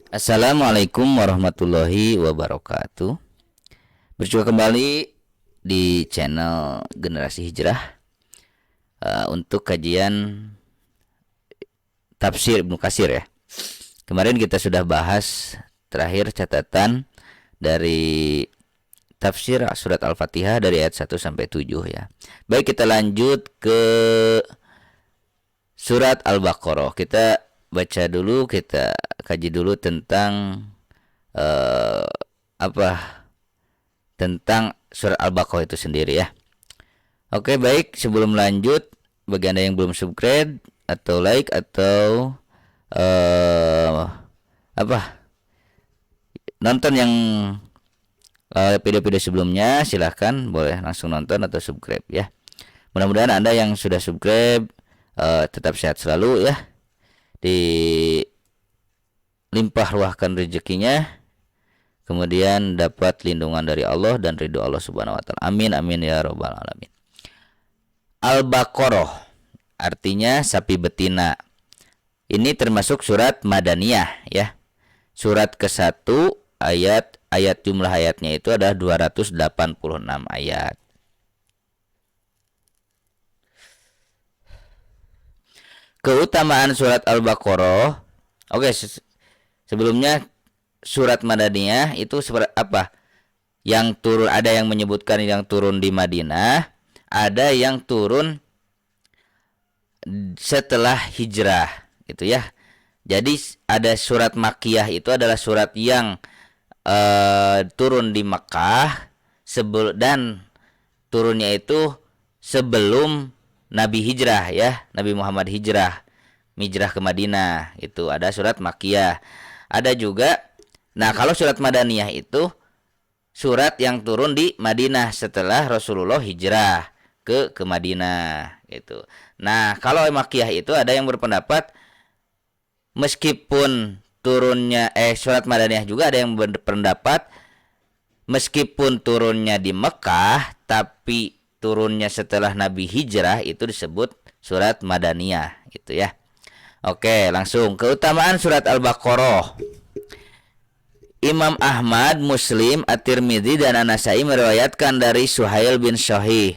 Assalamualaikum warahmatullahi wabarakatuh. Berjumpa kembali di channel Generasi Hijrah untuk kajian tafsir Ibnu Katsir ya. Kemarin kita sudah bahas terakhir catatan dari tafsir surat Al-Fatihah dari ayat 1 sampai 7 ya. Baik, kita lanjut ke surat Al-Baqarah. Kita baca dulu, kita kaji dulu tentang eh, apa tentang surat Al-Baqarah itu sendiri ya. Oke, baik, sebelum lanjut, bagi Anda yang belum subscribe atau like atau eh nonton yang video-video sebelumnya, silahkan boleh langsung nonton atau subscribe ya. Mudah-mudahan Anda yang sudah subscribe tetap sehat selalu ya. Dilimpah ruahkan rezekinya, kemudian dapat lindungan dari Allah dan ridho Allah Subhanahu wa taala. Amin amin ya rabbal alamin. Al-Baqarah artinya sapi betina. Ini termasuk surat Madaniyah ya. Surat ke-1 ayat jumlah ayatnya itu adalah 286 ayat. Keutamaan surat Al-Baqarah. Oke, sebelumnya surat Madaniyah itu seperti apa? Yang turun, ada yang menyebutkan yang turun di Madinah, ada yang turun setelah hijrah gitu ya. Jadi ada surat Makkiyah, itu adalah surat yang turun di Makkah dan turunnya itu sebelum Nabi hijrah ya, Nabi Muhammad hijrah ke Madinah. Itu ada surat Makkiyah. Ada juga, nah kalau surat Madaniyah itu surat yang turun di Madinah setelah Rasulullah hijrah ke Madinah gitu. Nah, kalau Makkiyah itu ada yang berpendapat meskipun turunnya surat Madaniyah juga ada yang berpendapat meskipun turunnya di Mekah tapi turunnya setelah Nabi hijrah itu disebut surat Madaniyah gitu ya. Oke, langsung keutamaan surat Al-Baqarah. Imam Ahmad, Muslim, At-Tirmidzi dan An-Nasai meriwayatkan dari Suhail bin Shalih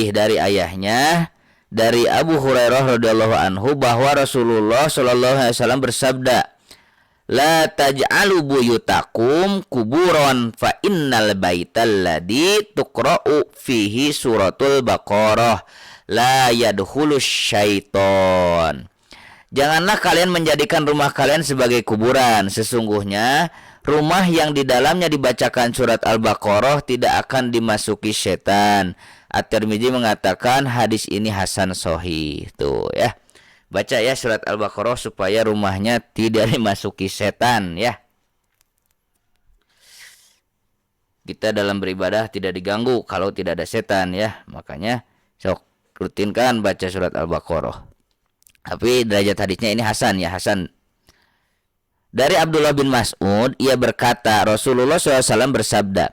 dari ayahnya dari Abu Hurairah radhiyallahu anhu bahwa Rasulullah shallallahu alaihi wasallam bersabda, "La taj'alu buyutakum kuburon fa innal baital ladzi tuqra'u fihi suratul Baqarah la yadkhulus syaiton." Janganlah kalian menjadikan rumah kalian sebagai kuburan. Sesungguhnya rumah yang di dalamnya dibacakan surat Al-Baqarah tidak akan dimasuki setan. At-Tirmidzi mengatakan hadis ini hasan sahih. Tuh ya. Baca ya surat Al-Baqarah supaya rumahnya tidak dimasuki setan ya. Kita dalam beribadah tidak diganggu kalau tidak ada setan ya. Makanya sok rutinkan baca surat Al-Baqarah. Tapi derajat hadisnya ini hasan ya, hasan. Dari Abdullah bin Mas'ud, ia berkata, Rasulullah SAW bersabda.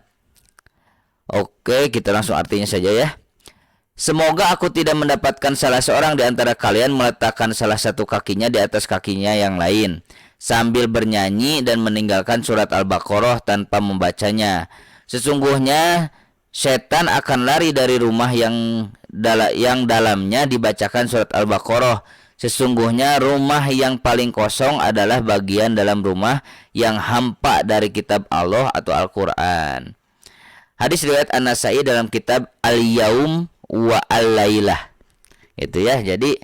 Oke, kita langsung artinya saja ya. Semoga aku tidak mendapatkan salah seorang di antara kalian meletakkan salah satu kakinya di atas kakinya yang lain, sambil bernyanyi dan meninggalkan surat Al-Baqarah tanpa membacanya. Sesungguhnya setan akan lari dari rumah yang dalamnya dibacakan surat Al-Baqarah. Sesungguhnya rumah yang paling kosong adalah bagian dalam rumah yang hampa dari kitab Allah atau Al-Quran. Hadis riwayat An-Nasai dalam kitab Al-Yaum wa Al-Lailah. Itu ya, jadi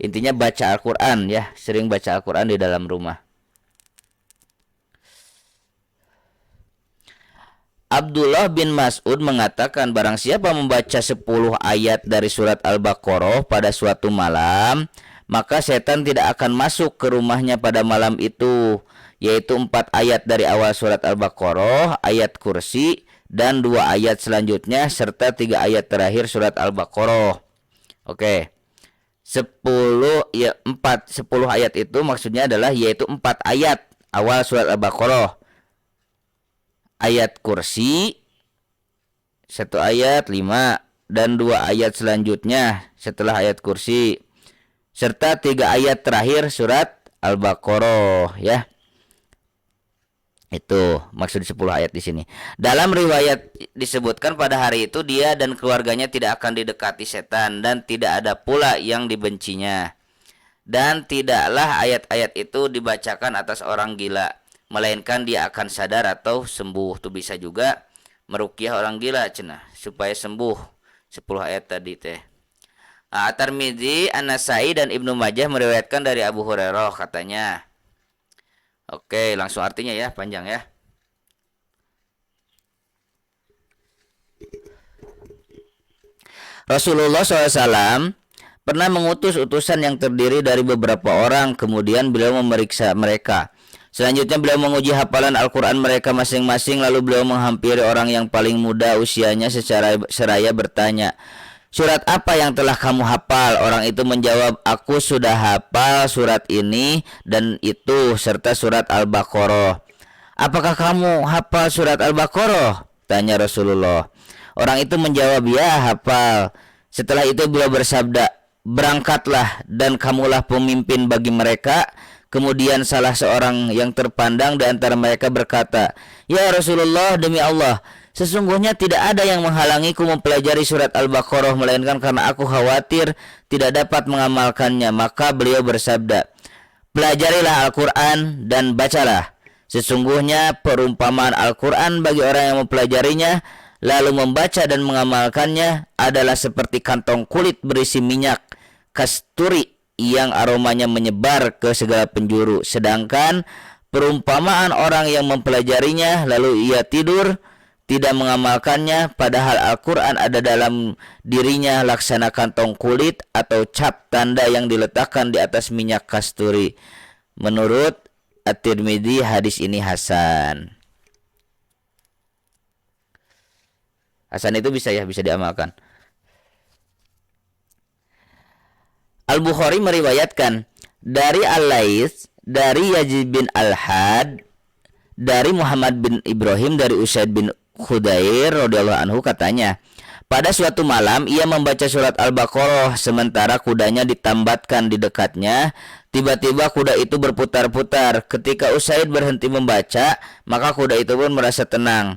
intinya baca Al-Quran ya, sering baca Al-Quran di dalam rumah. Abdullah bin Mas'ud mengatakan barang siapa membaca 10 ayat dari surat Al-Baqarah pada suatu malam, maka setan tidak akan masuk ke rumahnya pada malam itu, yaitu 4 ayat dari awal surat Al-Baqarah, ayat kursi, dan 2 ayat selanjutnya, serta 3 ayat terakhir surat Al-Baqarah. Oke, 10 ayat itu maksudnya adalah yaitu 4 ayat awal surat Al-Baqarah, ayat kursi, 1 ayat 5, dan 2 ayat selanjutnya setelah ayat kursi, serta 3 ayat terakhir surat Al-Baqarah ya. Itu maksud 10 ayat di sini. Dalam riwayat disebutkan pada hari itu dia dan keluarganya tidak akan didekati setan dan tidak ada pula yang dibencinya. Dan tidaklah ayat-ayat itu dibacakan atas orang gila, melainkan dia akan sadar atau sembuh. Tuh bisa juga meruqyah orang gila cenah supaya sembuh. 10 ayat tadi teh. At-Tirmidzi, An-Nasai dan Ibnu Majah meriwayatkan dari Abu Hurairah katanya. Oke, langsung artinya ya, panjang ya. Rasulullah SAW pernah mengutus utusan yang terdiri dari beberapa orang, kemudian beliau memeriksa mereka. Selanjutnya beliau menguji hafalan Al-Quran mereka masing-masing, lalu beliau menghampiri orang yang paling muda usianya secara seraya bertanya, "Surat apa yang telah kamu hafal?" Orang itu menjawab, "Aku sudah hafal surat ini dan itu serta surat Al-Baqarah." "Apakah kamu hafal surat Al-Baqarah?" tanya Rasulullah. Orang itu menjawab, "Ya, hafal." Setelah itu beliau bersabda, "Berangkatlah dan kamulah pemimpin bagi mereka." Kemudian salah seorang yang terpandang di antara mereka berkata, "Ya Rasulullah, demi Allah, sesungguhnya tidak ada yang menghalangiku mempelajari surat Al-Baqarah melainkan karena aku khawatir tidak dapat mengamalkannya." Maka beliau bersabda, "Pelajarilah Al-Quran dan bacalah. Sesungguhnya perumpamaan Al-Quran bagi orang yang mempelajarinya lalu membaca dan mengamalkannya adalah seperti kantong kulit berisi minyak kasturi yang aromanya menyebar ke segala penjuru. Sedangkan perumpamaan orang yang mempelajarinya lalu ia tidur tidak mengamalkannya, padahal Al-Quran ada dalam dirinya laksana kantong kulit atau cap tanda yang diletakkan di atas minyak kasturi." Menurut At-Tirmidzi, hadis ini hasan. Hasan itu bisa ya, bisa diamalkan. Al-Bukhari meriwayatkan dari Al-Laits, dari Yazid bin Al-Had, dari Muhammad bin Ibrahim, dari Usaid bin Khudair radhiyallahu anhu katanya, pada suatu malam ia membaca surat Al-Baqarah sementara kudanya ditambatkan di dekatnya. Tiba-tiba kuda itu berputar-putar. Ketika Usaid berhenti membaca, maka kuda itu pun merasa tenang.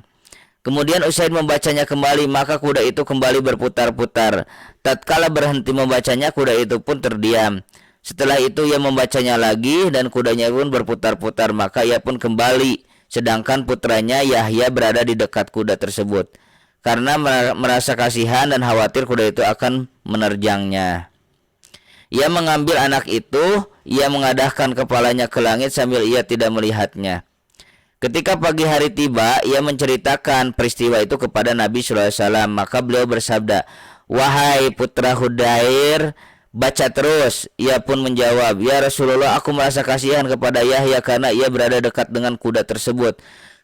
Kemudian Usaid membacanya kembali, maka kuda itu kembali berputar-putar. Tatkala berhenti membacanya, kuda itu pun terdiam. Setelah itu ia membacanya lagi dan kudanya pun berputar-putar, maka ia pun kembali. Sedangkan putranya Yahya berada di dekat kuda tersebut. Karena merasa kasihan dan khawatir kuda itu akan menerjangnya, ia mengambil anak itu, ia mengadahkan kepalanya ke langit sambil ia tidak melihatnya. Ketika pagi hari tiba, ia menceritakan peristiwa itu kepada Nabi SAW. Maka beliau bersabda, "Wahai putra Hudair, baca terus." Ia pun menjawab, "Ya Rasulullah, aku merasa kasihan kepada Yahya karena ia berada dekat dengan kuda tersebut."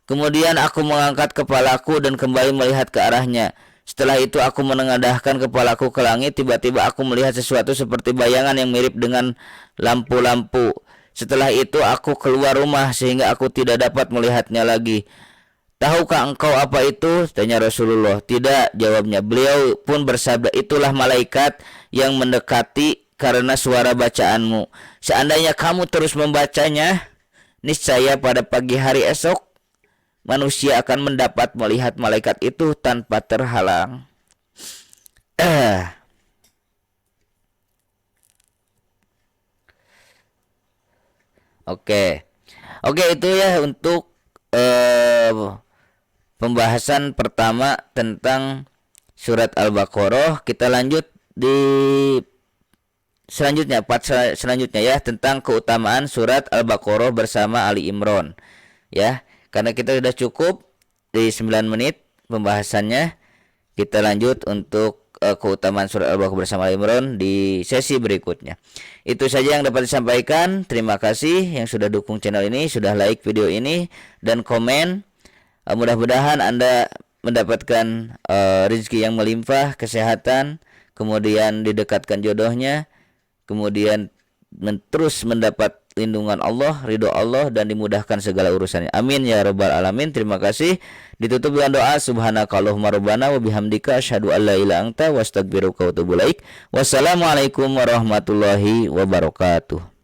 Kemudian aku mengangkat kepalaku dan kembali melihat ke arahnya. Setelah itu aku menengadahkan kepalaku ke langit. Tiba-tiba aku melihat sesuatu seperti bayangan yang mirip dengan lampu-lampu. Setelah itu aku keluar rumah sehingga aku tidak dapat melihatnya lagi. "Tahukah engkau apa itu?" tanya Rasulullah. "Tidak," jawabnya. Beliau pun bersabda, "Itulah malaikat yang mendekati karena suara bacaanmu. Seandainya kamu terus membacanya, niscaya pada pagi hari esok manusia akan mendapat melihat malaikat itu tanpa terhalang." Oke. Oke, itu ya untuk pembahasan pertama tentang surat Al-Baqarah. Kita lanjut di selanjutnya, part selanjutnya ya, tentang keutamaan surat Al-Baqarah bersama Ali Imran. Ya, karena kita sudah cukup di 9 menit pembahasannya. Kita lanjut untuk keutamaan surat Al-Baqarah bersama Ali Imran di sesi berikutnya. Itu saja yang dapat disampaikan. Terima kasih yang sudah dukung channel ini, sudah like video ini dan komen. Mudah-mudahan Anda mendapatkan rezeki yang melimpah, kesehatan, kemudian didekatkan jodohnya, kemudian terus mendapat lindungan Allah, ridho Allah, dan dimudahkan segala urusannya. Amin ya rabbal alamin. Terima kasih. Ditutup dengan doa, subhanakallahumma rabbana wa bihamdika asyhadu an la ilaha illa anta wa astaghfiruka wa atubu ilaik. Wassalamualaikum warahmatullahi wabarakatuh.